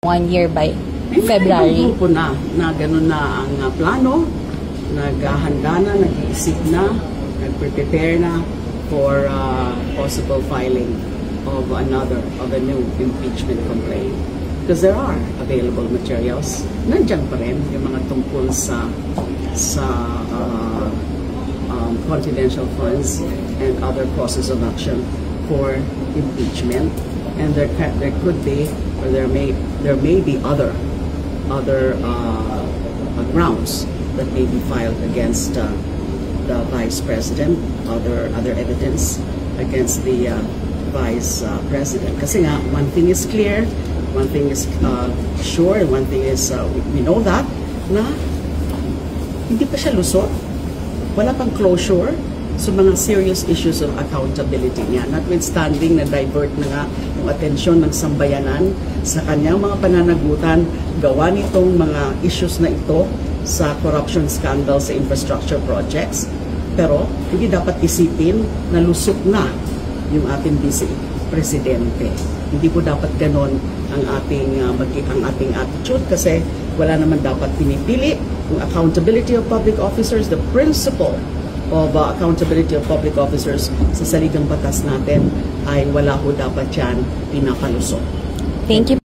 1 year by May February. grupo na ganun na ang plano, naghahanda na, nag-iisip na, nag-prepare na for possible filing of a new impeachment complaint. Because there are available materials. Nandiyan pa rin yung mga tungkol sa confidential funds and other causes of action for impeachment. And there could be, or there may be other grounds that may be filed against the Vice President, other evidence against the Vice President. Kasi nga, one thing is clear, one thing is sure, and one thing is we know that na hindi pa siya lusot, wala pang closure sa mga serious issues of accountability niya. Notwithstanding na divert na nga yung atensyon ng sambayanan sa kanyang mga pananagutan, gawa nitong mga issues na ito sa corruption scandal sa infrastructure projects. Pero hindi dapat isipin na lusot na yung ating Vice Presidente. Hindi po dapat ganon ang ating attitude, kasi wala naman dapat pinipili. Yung accountability of public officers, the principle of accountability of public officers sa saligang batas natin ay wala ho dapat yan pinapalusot. Thank you.